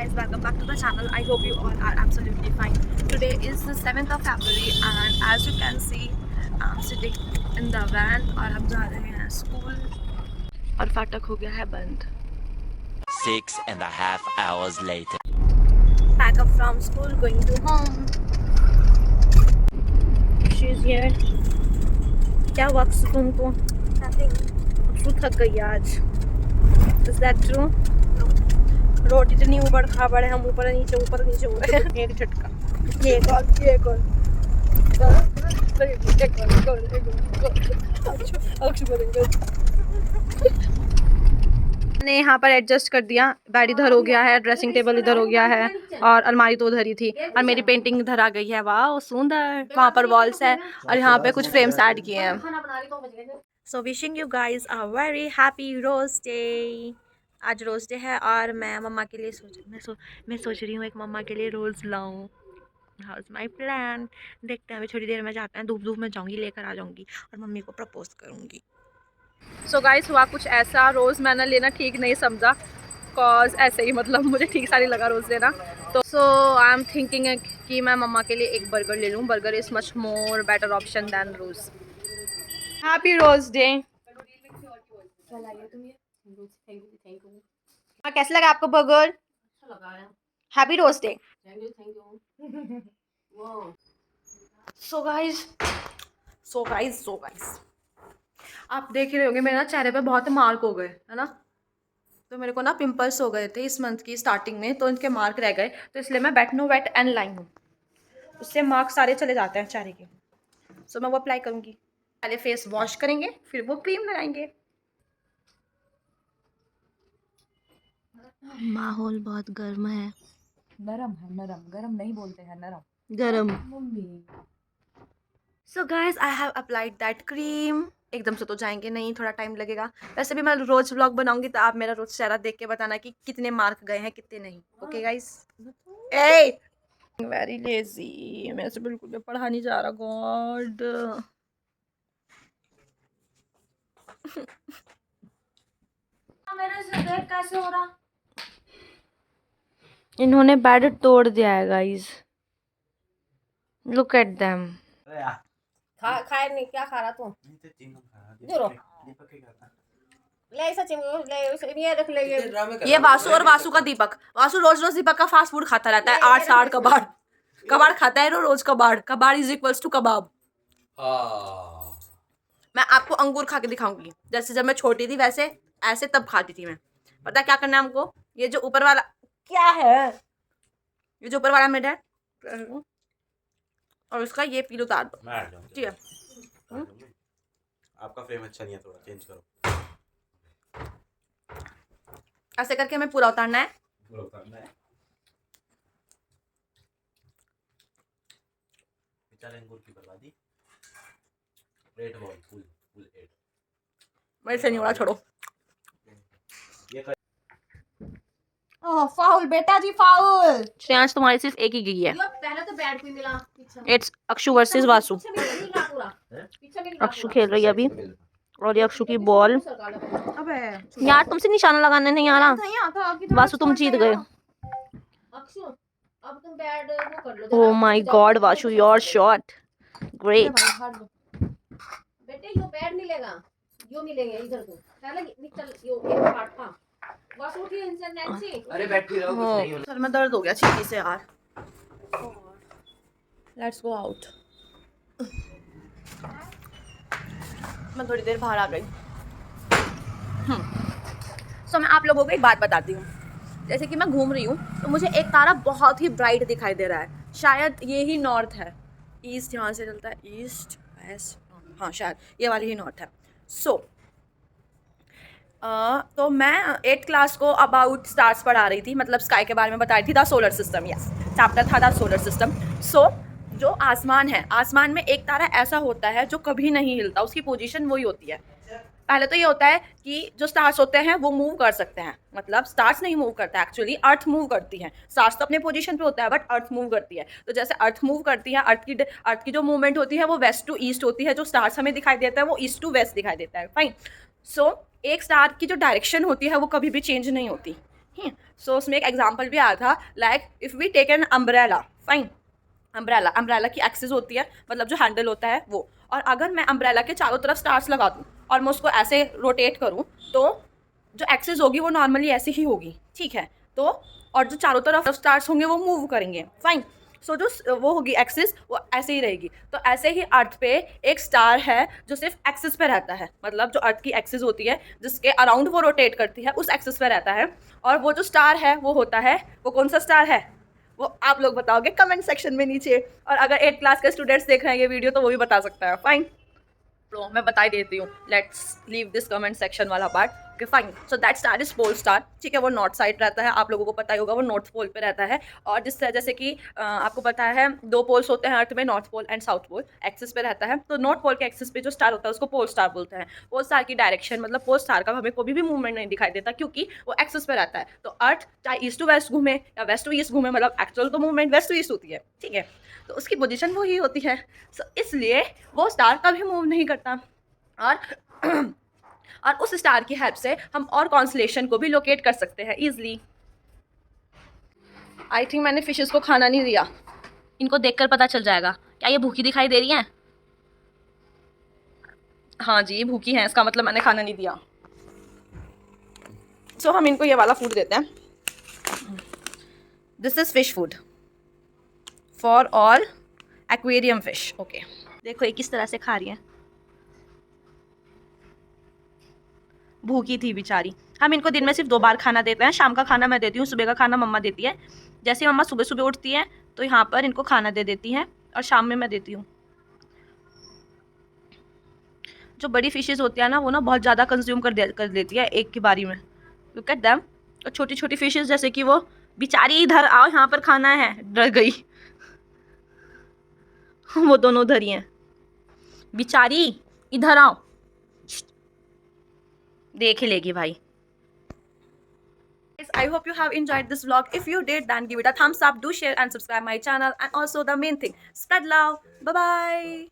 guys, welcome back to the channel. I hope you all are absolutely fine. Today is the 7th of February and as you can see I'm sitting in the van और हम जा रहे हैं school और फाटक हो गया है बंद. 6.5 hours later. Pack up from school, going to home. She's here. क्या वक्त तुमको? Nothing. तू थक गई आज. Is that true? रोड इतनी ऊबड़ खाबड़ है, हम ऊपर नीचे हो रहे हैं. एक झटका, ये एक और मैंने यहाँ पर एडजस्ट कर दिया. बेड इधर हो गया है, ड्रेसिंग टेबल इधर हो गया है और अलमारी तो उधर ही थी और मेरी पेंटिंग इधर आ गई है. वाह सुंदर. वहाँ पर वॉल्स है और यहाँ पे कुछ फ्रेम्स ऐड किए हैं. So wishing you guys a very happy rose day. आज रोज़ डे है और मैं मम्मा के लिए मैं सोच रही हूँ एक मम्मा के लिए रोज़ लाऊं. How is my plan. देखते हैं अभी थोड़ी देर में जाते हैं. धूप में जाऊँगी, लेकर आ जाऊँगी और मम्मी को प्रपोज करूँगी. सो गाइस हुआ कुछ ऐसा. रोज़ मैंने लेना ठीक नहीं समझा कॉज ऐसे ही मतलब मुझे ठीक सा नहीं लगा रोज़ लेना. तो सो आई एम थिंकिंग कि मैं मम्मा के लिए एक बर्गर ले लूँ. Burger is much more better option than rose. Happy rose day. कैसा लगा आपको burger? Happy rose day. So guys आप देख ही रहे होंगे मेरे ना चेहरे पे बहुत मार्क हो गए है ना. तो मेरे को ना पिंपल्स हो गए थे इस मंथ की स्टार्टिंग में, तो इनके मार्क रह गए. तो इसलिए मैं बेटनो वेट एंड लाई हूँ. उससे मार्क सारे चले जाते हैं चेहरे के. सो मैं वो अप्लाई करूँगी. पहले फेस वॉश करेंगे फिर वो क्रीम लगाएंगे. माहौल बहुत गर्म है. नरम है, नरम. गरम नहीं बोलते हैं, नरम. गरम. Mummy so guys I have applied that cream. एकदम से तो जाएंगे नहीं, थोड़ा टाइम लगेगा. वैसे भी मैं रोज व्लॉग बनाऊंगी तो आप मेरा रोज चेहरा देख के बताना कि कितने मार्क गए हैं कितने नहीं. Okay guys. A very lazy. मेरे से बिल्कुल भी पढ़ा नहीं जा रहा. गॉड मेरे से देख कैसे हो रहा. इन्होंने बेड तोड़ दिया है गाइज. Look at them. खाए नहीं. क्या खा रहा तू? जोरो ले ऐसा ले रख ले. ये वासु और वासु का दीपक. वासु रोज रोज दीपक का फास्ट फूड खाता रहता है. 8 कबाड़ खाता है रोज. कबाड़ इज इक्वल्स टू कबाब. मैं आपको अंगूर खा के दिखाऊंगी. जैसे जब मैं छोटी थी वैसे ऐसे तब खाती थी मैं. पता क्या करना है हमको? ये जो ऊपर वाला क्या है, ये जो ऊपर वाला मेरा है और उसका ये पील उतार दो. ठीक है. आपका फ्रेम अच्छा नहीं है, थोड़ा चेंज करो. ऐसे करके हमें पूरा उतारना है. बेचारे अंगूर की बर्बादी. 8 बॉल फुल 8. मेरे से नहीं हो रहा, छोड़ो. ओह फाउल बेटा जी, फाउल. श्रेयांश तुम्हारी सिर्फ एक ही गई है. पहले तो बैट भी मिला. It's Akshu versus Vasu. अक्षु खेल रही है अभी और ये अक्षु की बॉल. अबे यार तुमसे निशाना लगाने नहीं आ रहा. वासु तुम जीत गए. अक्षु अब तुम बैट वो कर लो. Oh my god Vasu, your shot great. बेटे यो बैट मिलेगा, यो मिलेंगे इधर को. पहले निकल यो एक पार्ट था. बस उठी इंटरनेट से. अरे बैठ भी रहो, कुछ नहीं होना. सर में दर्द हो गया चीनी से यार. Let's go out. मैं थोड़ी देर बाहर आ गई. सो मैं आप लोगों को एक बात बताती हूँ. जैसे कि मैं घूम रही हूँ तो मुझे एक तारा बहुत ही ब्राइट दिखाई दे रहा है. शायद ये ही नॉर्थ है. ईस्ट यहाँ से चलता है. ईस्ट वेस्ट, हाँ शायद ये वाली ही नॉर्थ है. सो तो मैं 8th क्लास को अबाउट स्टार्स पढ़ा रही थी, मतलब स्काई के बारे में बता रही थी. The solar system. Yes, chapter था द सोलर सिस्टम. सो जो आसमान है, आसमान में एक तारा ऐसा होता है जो कभी नहीं हिलता. उसकी पोजीशन वही होती है. पहले तो ये होता है कि जो स्टार्स होते हैं वो मूव कर सकते हैं. मतलब स्टार्स नहीं मूव करता है, एक्चुअली अर्थ मूव करती है. स्टार्स तो अपने पोजीशन पे होता है बट अर्थ मूव करती है. तो जैसे अर्थ मूव करती है, अर्थ की जो मूवमेंट होती है वो वेस्ट टू ईस्ट होती है. जो स्टार्स हमें दिखाई देता है वो ईस्ट टू वेस्ट दिखाई देता है. फाइन. सो एक स्टार की जो डायरेक्शन होती है वो कभी भी चेंज नहीं होती. सो उसमें एक एग्जाम्पल भी आया था, like if we take an umbrella, fine, umbrella की एक्सिस होती है, मतलब जो हैंडल होता है वो, और अगर मैं अम्ब्रेला के चारों तरफ स्टार्स लगा दूँ और मैं उसको ऐसे रोटेट करूँ, तो जो एक्सिस होगी वो नॉर्मली ऐसे ही होगी, ठीक है। तो और जो चारों तरफ स्टार्स होंगे वो मूव करेंगे, फाइन। सो जो वो होगी एक्सिस, वो ऐसे ही रहेगी। तो ऐसे ही अर्थ पे एक स्टार है जो सिर्फ एक्सिस पे रहता है, मतलब जो अर्थ की एक्सिस होती है जिसके अराउंड वो रोटेट करती है, उस एक्सिस पे रहता है। और वो जो स्टार है वो होता है, वो कौन सा स्टार है वो आप लोग बताओगे कमेंट सेक्शन में नीचे। और अगर 8th क्लास के स्टूडेंट्स देख रहे हैं ये वीडियो तो वो भी बता सकता है, फाइन। तो मैं बता ही देती हूँ, let's leave this comment section वाला part. Okay fine, so that star is pole star, ठीक है। वो नॉर्थ साइड रहता है, आप लोगों को पता ही होगा, वो नॉर्थ पोल पे रहता है। और जैसे कि आपको पता है 2 पोल्स होते हैं अर्थ में, north pole and south pole, axis पे रहता है। तो नॉर्थ पोल के एक्सिस पे जो स्टार होता है उसको पोल स्टार बोलते हैं। पोल स्टार की डायरेक्शन, मतलब पोल स्टार का हमें कोई भी मूवमेंट नहीं दिखाई देता क्योंकि वो एक्सिस पे रहता है। तो अर्थ चाहे ईस्ट टू वेस्ट घूमे या वेस्ट टू ईस्ट घूमे, मतलब एक्चुअल तो मूवमेंट वेस्ट टू ईस्ट होती है, ठीक है। तो उसकी पोजिशन वही होती है। सो इसलिए वो स्टार कभी मूव नहीं करता। और उस स्टार की हेल्प से हम और कॉन्स्टेलेशन को भी लोकेट कर सकते हैं इजीली। आई थिंक मैंने फिशेस को खाना नहीं दिया, इनको देखकर पता चल जाएगा। क्या ये भूखी दिखाई दे रही हैं? हाँ जी, ये भूखी हैं, इसका मतलब मैंने खाना नहीं दिया। सो हम इनको ये वाला फूड देते हैं। This is fish food for all aquarium fish. Okay, देखो ये किस तरह से खा रही हैं, भूखी थी बेचारी। हम इनको दिन में सिर्फ 2 बार खाना देते हैं, शाम का खाना मैं देती हूँ, सुबह का खाना मम्मा देती है। जैसे मम्मा सुबह सुबह उठती है तो यहाँ पर इनको खाना दे देती हैं और शाम में मैं देती हूँ। जो बड़ी फिशेस होती है ना वो ना बहुत ज़्यादा कंज्यूम कर देती है एक की बारी में, लुक एट देम। और छोटी छोटी फिशेस जैसे कि वो बेचारी, इधर आओ यहाँ पर खाना है, डर गई। वो दोनों उधर ही हैं, बेचारी इधर आओ, देख ही लेगी भाई। I hope you have enjoyed this vlog. If you did, then give it a thumbs up, do share and subscribe my channel, and also the main thing, spread love. Bye bye.